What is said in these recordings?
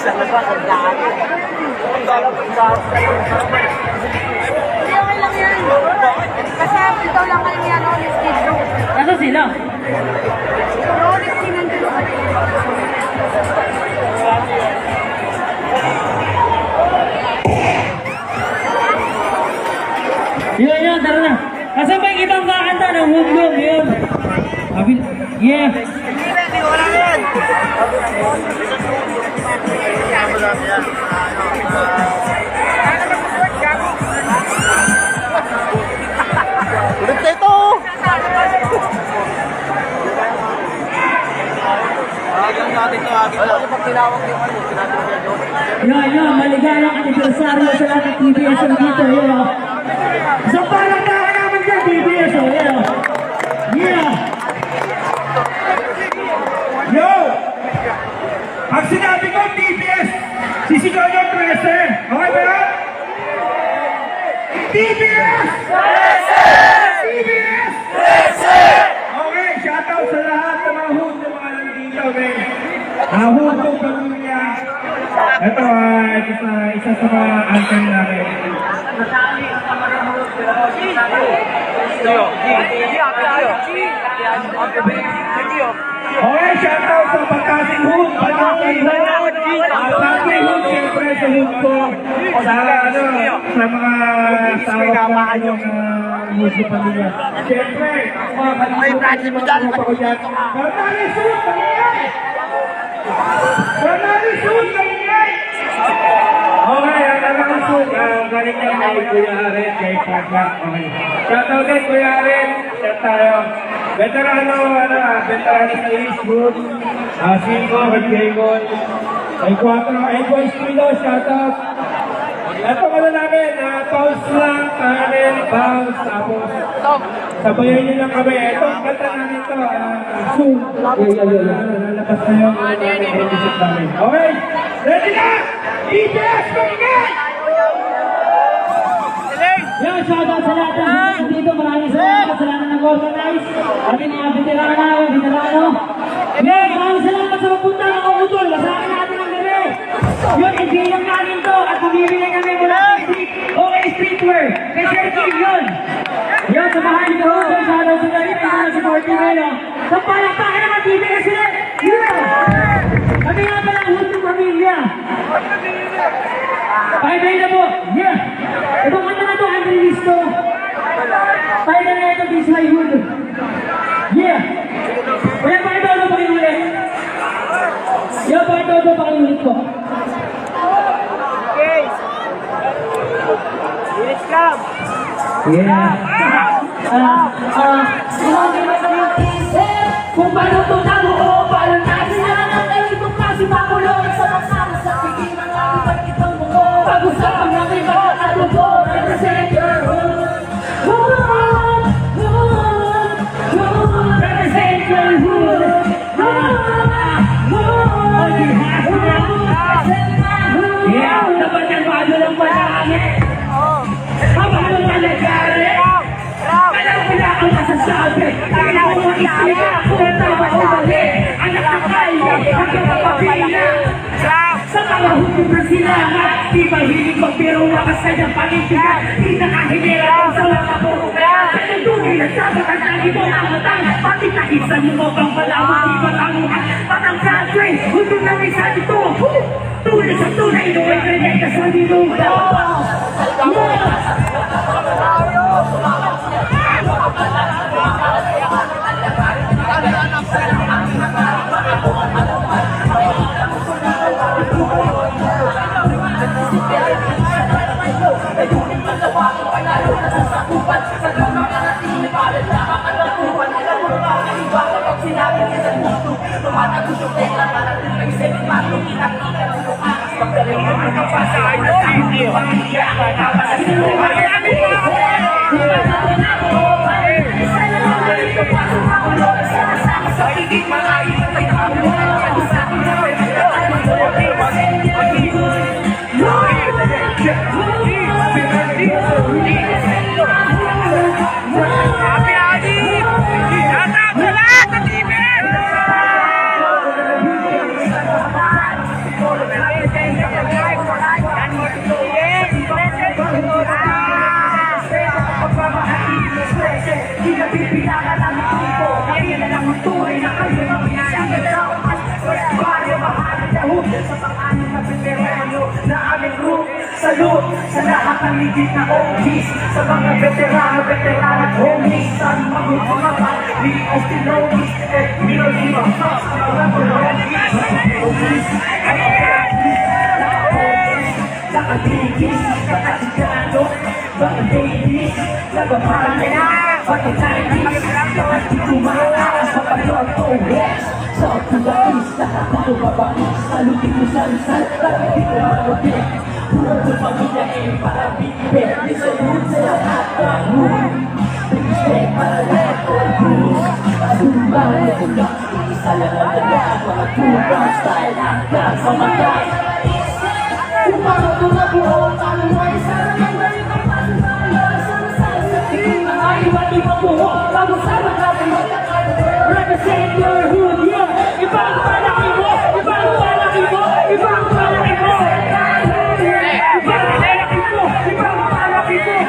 Okay lang yan. Kasi ito lang kayo yan, honest dito. Nasa sila? Honest din nandun sa Yun, tara na. Kasi may ibang kakanta ng hublog, yun. Yeah. Hindi ko wala yan. Ulit na ito! Agad natin ito, agad. Pag tinawag yung ano, tinawag yung doon. Yun, maligayang anibersaryo sa lahat ng TBS dito, yun. Sa palakpakan naman dyan, TBS, yun. Yeah. Yo! Pag sinabi ko TBS, sisigaw nyo 13. Okay ba yan? TBS! 13! TBS! 13! Okay, shoutout sa lahat ng mga hood na mga nandito, okay? Hood ng pamilya. Ito, isa sa mga anthem namin. Okay, shoutout sa Pagkasing Hood, Pagkasing Hood, Pagkasing Hood, siyempre sa hood ko, sa mga tawag yung hood sa pamilya. Siyempre, mga kalimutan ako dyan. Bernali Hood, pamilya! Bernali Hood, pamilya! Okay, ang Hood, galing na kay Kuya Aret, kay Pagka. Okay. Shoutout din, Kuya Aret, chat tayo. Veterano sa Eastwood, Cinco, Hagkaygon, ay 4, ay Boys Pilo, shoutout. Ito ka na namin, pause lang, kanin, pause, tapos sabayan nyo lang kami. Ito, kanta namin ito, soon. Lalabas na yung episode namin. Okay, ready na! DJS, kumingay! Yo, shoutout sa lahat ng dito. Maraming salamat sa lahat ng nag-organize. Ating mga veterano. Yo, maraming salamat sa magpunta ng utol. Masakin natin ang gabi. Yun, enjoy lang namin to. At mamimili kami mula sa street. Okay, streetwear. Kay Sir King yun. Yo, samahan niyo ko. Shoutout sa lahat ng supporting nyo. Sa palakpakan naman, DBS sila. Yeah! Kami nga pala ang hood ng pamilya. Pakibay na po. Yeah! Itong kanta na to, Andre Listo. Pakibay na ito, This My Hood. Yeah! Kaya pakibay na pakiulit. Yeah, pakibay na pakiulit po. Okay. Bilis club. Yeah. Kung paano ito nabuo, paano natin na natin itong kasi pakulong sa kasama sa piging mga iba't itong mundo. Pag-usapan ng iba at luto, represent your hood. Hood, hood, hood, represent your hood. Hood, hood, hood, yeah, dapat yan bago lang palagi. Habang ang malagari, alam ko na ang masasabi. Tingnan mo ang isip, kung tama o mali. Ang nakakaya, hanggang mapapila. Sa mga hukom na silangan, di mahilig magbiro na kasayang panindigan. Di nakahimira sa mga buhugan. Ang tunay na sabat ang tagi mo ang matang. Pati naisan mo bang malaman, di matanguhan. Patang country, hudo na may sa dito. Tunay sa tunay, nuway kanya ka sa dinuga. salute sa lahat ng ligid na OGs, sa mga veterano at homies, sa mga ni Austin Logis, at Milo Lima, sa mga OGs, nakatigis, nakasigano, mga babies, nagpapalay, pagkatayis, nakatitumakas, mapagpapawes, sa tuwais, nakatutubabais, salutin mo sa risal, nakatid mo magpapit, puro ko pamilya eh, para bigpit, nisalud sa lahat ng room, respect para lahat ng room, tumba na kula, isa lang ang lahat, mga turang style, hanggang sa matay, kung paano ito nabuo, paano mo isa na lang balik ang patunaya, sa tingin na ay iba't-ibang buho, bago sama natin magkakad, represent your hood, yeah, ibang palaki mo, ibang palaki mo, ibang palaki mo, ibang palaki mo, ibang palaki mo,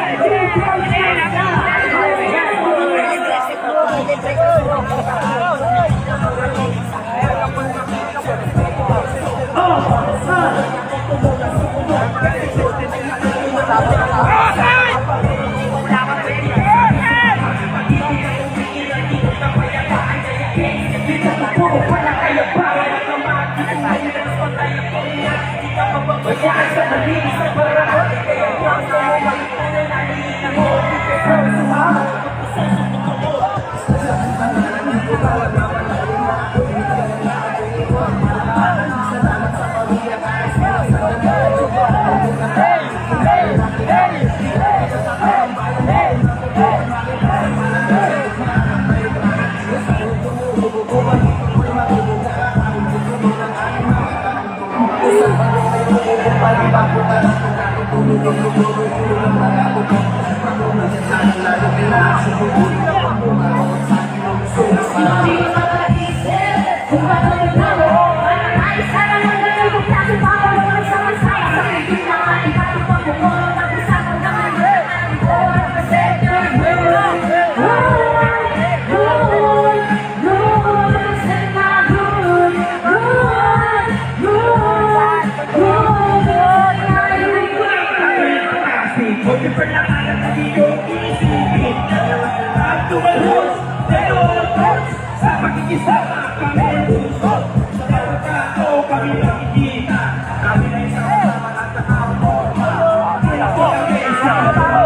sa pagkikisama kami lusot, sa bawat tao kami nakikita, kami na isang kasama at nakaporma, kami isang kasama.